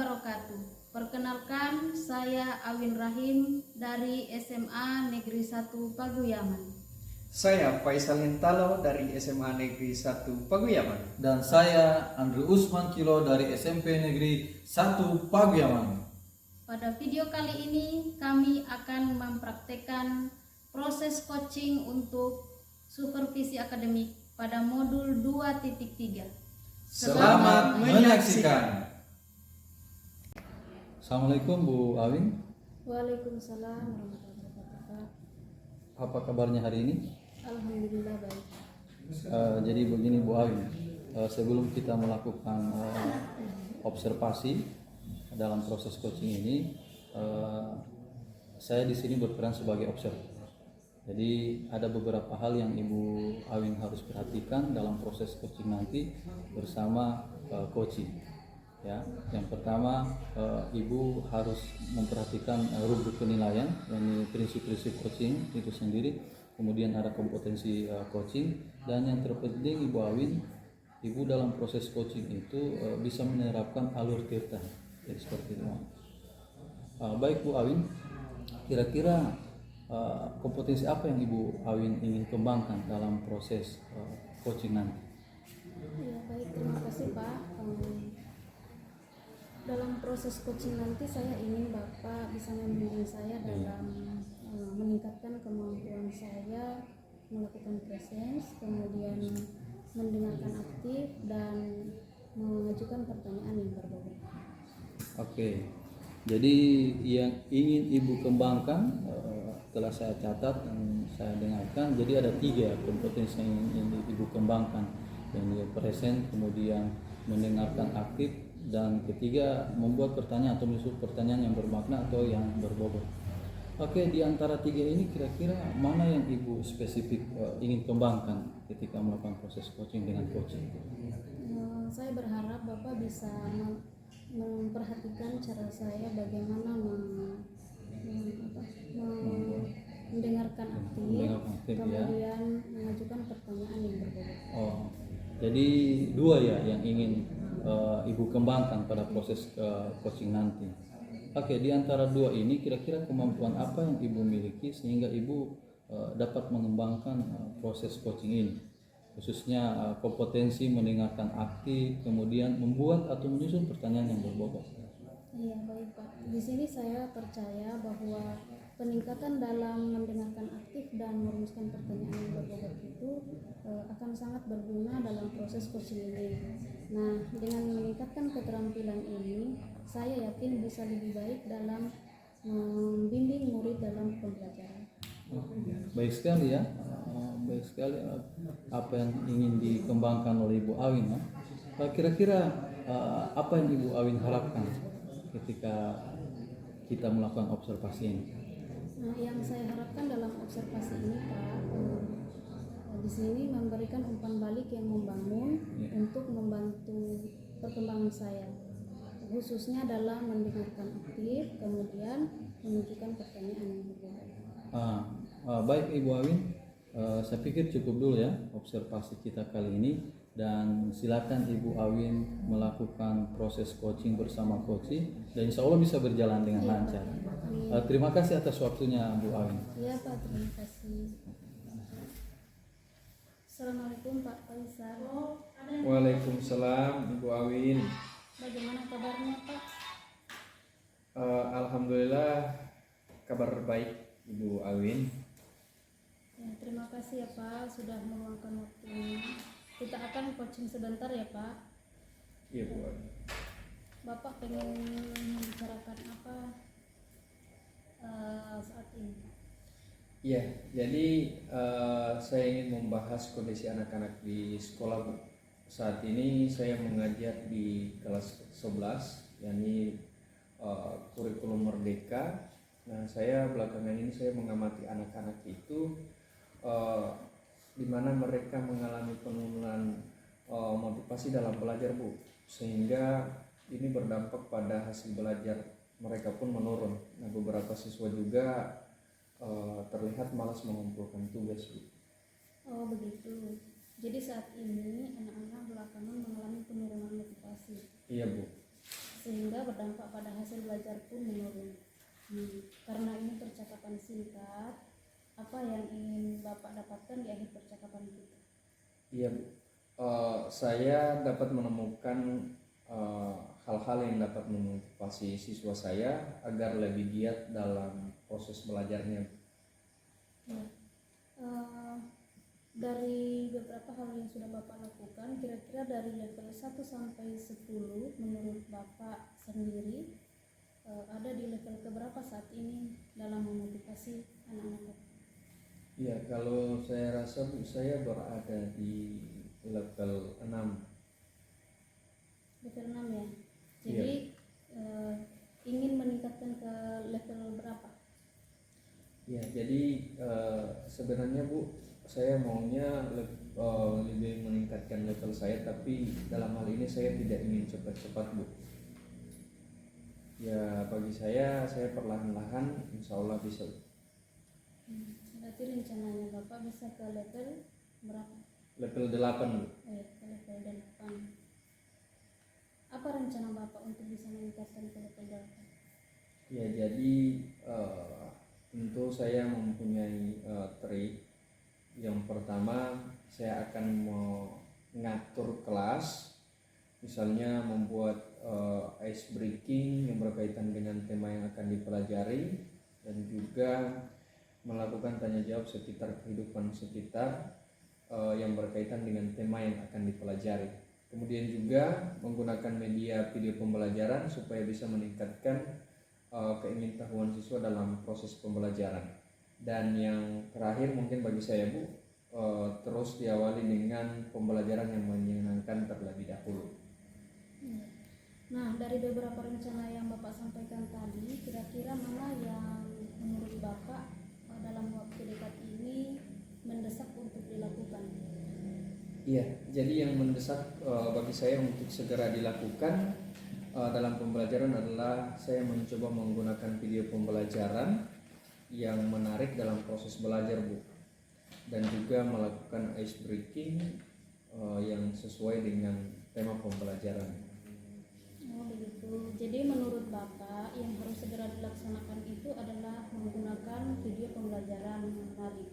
wabarakatuh. Perkenalkan, saya Awin Rahim dari SMA Negeri 1 Paguyaman. Saya Faisal Hintalo dari SMA Negeri 1 Paguyaman. Dan saya Andrew Usman Kilo dari SMP Negeri 1 Paguyaman. Pada video kali ini kami akan mempraktekkan proses coaching untuk supervisi akademik pada modul 2.3. Selamat menyaksikan. Assalamualaikum Bu Awin. Waalaikumsalam warahmatullahi wabarakatuh. Apa kabarnya hari ini? Alhamdulillah baik. Jadi begini Bu Awin, sebelum kita melakukan observasi dalam proses coaching ini, saya di sini berperan sebagai observer. Jadi ada beberapa hal yang Ibu Awin harus perhatikan dalam proses coaching nanti bersama coaching. Ya, yang pertama Ibu harus memperhatikan rubrik penilaian, yakni prinsip-prinsip coaching itu sendiri. Kemudian ada kompetensi coaching, dan yang terpenting Ibu Awin, Ibu dalam proses coaching itu bisa menerapkan alur tirta. Jadi seperti itu. Baik Bu Awin, kira-kira kompetensi apa yang Ibu Awin ingin kembangkan dalam proses coaching nanti? Ya baik, terima kasih Pak. Dalam proses coaching nanti saya ingin Bapak bisa membimbing saya dalam meningkatkan kemampuan saya melakukan presence, kemudian mendengarkan aktif dan mengajukan pertanyaan yang berbobot. Oke, jadi yang ingin Ibu kembangkan telah saya catat dan saya dengarkan. Jadi ada 3 kompetensi yang ingin Ibu kembangkan, yang present, kemudian mendengarkan aktif, dan ketiga membuat pertanyaan atau menyusun pertanyaan yang bermakna atau yang berbobot. Oke, di antara 3 ini kira-kira mana yang Ibu spesifik ingin kembangkan ketika melakukan proses coaching dengan coaching? Saya berharap Bapak bisa memperhatikan cara saya bagaimana mendengarkan aktif, kemudian mengajukan pertanyaan yang berbobot. Oh, jadi 2 ya yang ingin Ibu kembangkan pada proses coaching nanti. Oke, di antara 2 ini kira-kira kemampuan apa yang Ibu miliki sehingga Ibu dapat mengembangkan proses coaching ini, khususnya kompetensi mendengarkan aktif, kemudian membuat atau menyusun pertanyaan yang berbobot. Iya baik Pak. Di sini saya percaya bahwa peningkatan dalam mendengarkan aktif dan merumuskan pertanyaan yang berbobot itu akan sangat berguna dalam proses coaching ini. Nah, dengan meningkatkan keterampilan ini, saya yakin bisa lebih baik dalam membimbing murid dalam pembelajaran. Baik sekali ya, baik sekali apa yang ingin dikembangkan oleh Ibu Awin. Kira-kira apa yang Ibu Awin harapkan ketika kita melakukan observasi ini? Nah, yang saya harapkan dalam observasi ini Pak, di sini memberikan umpan balik yang membangun untuk membantu perkembangan saya, khususnya dalam mendengarkan aktif, kemudian menunjukkan pertanyaan yang berbobot. Baik Ibu Awin, saya pikir cukup dulu ya observasi kita kali ini, dan silakan Ibu Awin melakukan proses coaching bersama coaching, dan insya Allah bisa berjalan dengan lancar. Terima kasih atas waktunya Bu Awin. Iya Pak, terima kasih. Assalamualaikum Pak Faisal. Waalaikumsalam Ibu Awin. Bagaimana kabarnya Pak? Alhamdulillah kabar baik Ibu Awin. Ya, terima kasih ya Pak sudah meluangkan waktunya. Kita akan coaching sebentar ya Pak. Iya Bu Awin. Bapak pengen membicarakan apa saat ini? Iya, jadi saya ingin membahas kondisi anak-anak di sekolah Bu. Saat ini saya mengajar di kelas 11, yakni kurikulum merdeka. Nah, saya belakangan ini saya mengamati anak-anak itu di mana mereka mengalami penurunan motivasi dalam belajar Bu, sehingga ini berdampak pada hasil belajar mereka pun menurun. Nah, beberapa siswa juga terlihat malas mengumpulkan tugas Bu. Oh begitu. Jadi saat ini anak-anak belakangan mengalami penurunan motivasi. Iya Bu. Sehingga sehingga berdampak pada hasil belajar pun menurun. Karena ini percakapan singkat, apa yang ingin Bapak dapatkan di akhir percakapan kita? Iya Bu, saya dapat menemukan hal-hal yang dapat memotivasi siswa saya agar lebih giat dalam proses belajarnya. Ya. Dari beberapa hal yang sudah Bapak lakukan, kira-kira dari level 1 sampai 10 menurut Bapak sendiri ada di level keberapa saat ini dalam memotivasi anak-anak Bapak? Ya, kalau saya rasa Bu, saya berada di level 6. Level 6 ya. Jadi ingin meningkatkan ke level berapa? Ya, jadi sebenarnya Bu, saya maunya lebih meningkatkan level saya, tapi dalam hal ini saya tidak ingin cepat-cepat Bu. Ya, bagi saya perlahan-lahan insya Allah bisa. Berarti rencananya Bapak bisa ke level berapa? Level 8 Bu. Ke level 8. Apa rencana Bapak untuk bisa meningkatkan ke level 8? Ya, jadi tentu saya mempunyai trik. Yang pertama, saya akan mengatur kelas, misalnya membuat ice breaking yang berkaitan dengan tema yang akan dipelajari, dan juga melakukan tanya jawab sekitar kehidupan sekitar yang berkaitan dengan tema yang akan dipelajari. Kemudian juga menggunakan media video pembelajaran supaya bisa meningkatkan keingintahuan siswa dalam proses pembelajaran. Dan yang terakhir mungkin bagi saya Bu, terus diawali dengan pembelajaran yang menyenangkan terlebih dahulu. Nah, dari beberapa rencana yang Bapak sampaikan tadi, kira-kira mana yang menurut Bapak dalam waktu dekat ini mendesak untuk dilakukan? Iya, jadi yang mendesak bagi saya untuk segera dilakukan dalam pembelajaran adalah saya mencoba menggunakan video pembelajaran yang menarik dalam proses belajar Bu, dan juga melakukan ice breaking yang sesuai dengan tema pembelajaran. Oh begitu. Jadi menurut Bapak yang harus segera dilaksanakan itu adalah menggunakan video pembelajaran yang menarik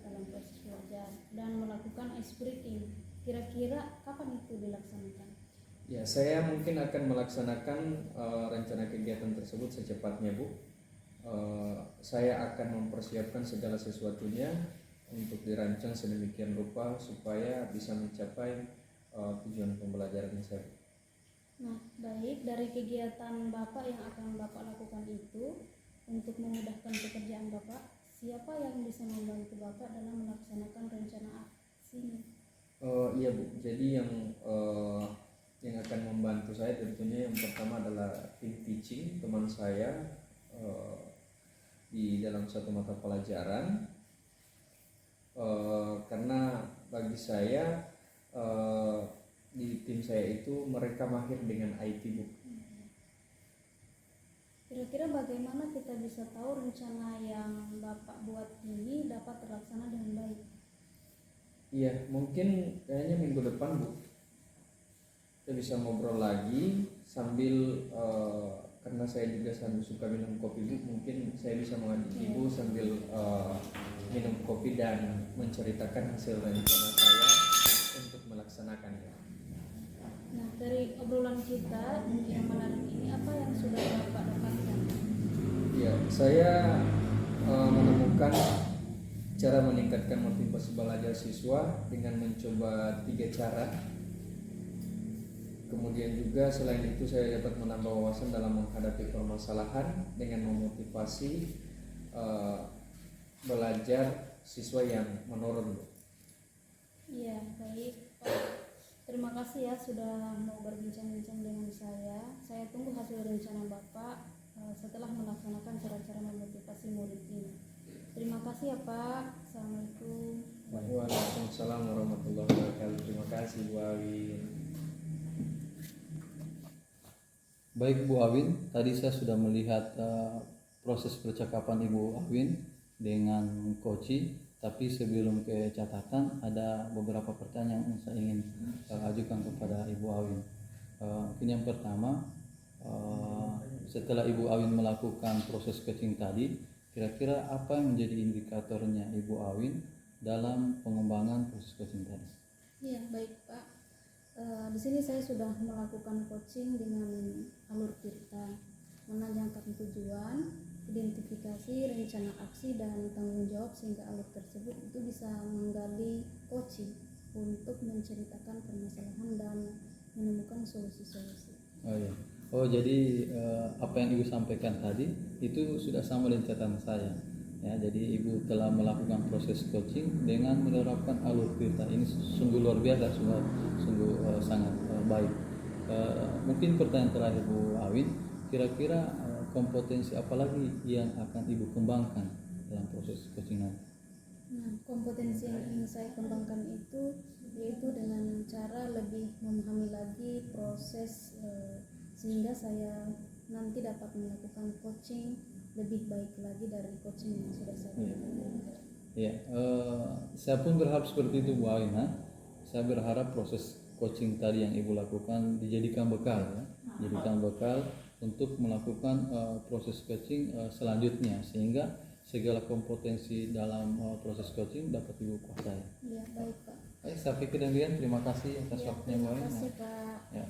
dalam proses belajar dan melakukan ice breaking. Kira-kira kapan itu dilaksanakan? Ya, saya mungkin akan melaksanakan rencana kegiatan tersebut secepatnya Bu. Saya akan mempersiapkan segala sesuatunya untuk dirancang sedemikian rupa supaya bisa mencapai tujuan pembelajaran saya. Nah, baik, dari kegiatan Bapak yang akan Bapak lakukan itu untuk memudahkan pekerjaan Bapak, siapa yang bisa membantu Bapak dalam melaksanakan rencana aksinya? Iya Bu, jadi yang akan membantu saya tentunya yang pertama adalah tim teaching, teman saya di dalam satu mata pelajaran, karena bagi saya di tim saya itu mereka mahir dengan IT Bu. Kira-kira bagaimana kita bisa tahu rencana yang Bapak buat ini dapat terlaksana dengan baik? Iya, mungkin kayaknya minggu depan Bu kita bisa ngobrol lagi sambil karena saya juga suka minum kopi Bu, mungkin saya bisa mengajak Ibu sambil minum kopi dan menceritakan hasil rencana saya untuk melaksanakannya. Nah, dari obrolan kita yang menarik ini, apa yang sudah Bapak dapatkan? Ya, saya menemukan cara meningkatkan motivasi belajar siswa dengan mencoba 3 cara. Kemudian juga selain itu saya dapat menambah wawasan dalam menghadapi permasalahan dengan memotivasi belajar siswa yang menurun. Iya, baik Pak. Terima kasih ya sudah mau berbincang-bincang dengan saya. Saya tunggu hasil rencana Bapak setelah melaksanakan cara-cara memotivasi murid ini. Terima kasih ya Pak. Assalamualaikum. Waalaikumsalam warahmatullahi wabarakatuh. Terima kasih Bu Awin. Baik Bu Awin, tadi saya sudah melihat proses percakapan Ibu Awin dengan Koci. Tapi sebelum ke catatan ada beberapa pertanyaan yang saya ingin ajukan kepada Ibu Awin. Ini yang pertama, setelah Ibu Awin melakukan proses coaching tadi, kira-kira apa yang menjadi indikatornya Ibu Awin dalam pengembangan proses coaching tadi? Iya, baik Pak. Di sini saya sudah melakukan coaching dengan alur Tirta, menanyakan tujuan, identifikasi, rencana aksi, dan tanggung jawab sehingga alur tersebut itu bisa menggali coaching untuk menceritakan permasalahan dan menemukan solusi-solusi. Oh iya. Oh jadi apa yang Ibu sampaikan tadi itu sudah sama dengan catatan saya. Ya, jadi Ibu telah melakukan proses coaching dengan menerapkan alur Tirta. Ini sungguh luar biasa, sungguh sangat baik. Mungkin pertanyaan terakhir Bu Awin, kira-kira kompetensi apa lagi yang akan Ibu kembangkan dalam proses coaching nanti? Nah, kompetensi yang ingin saya kembangkan itu yaitu dengan cara lebih memahami lagi proses sehingga saya nanti dapat melakukan coaching lebih baik lagi dari coaching yang sudah saya lakukan. Ya, saya pun berharap seperti itu Bu Awin. Saya berharap proses coaching tadi yang Ibu lakukan dijadikan bekal, ya, dijadikan bekal untuk melakukan proses coaching selanjutnya sehingga segala kompetensi dalam proses coaching dapat Ibu kuasai. Ya, baik Pak. Baik, saya pikir demikian. Terima kasih atas Ya, waktunya Bu terima Awin. kasih Pak. Ya.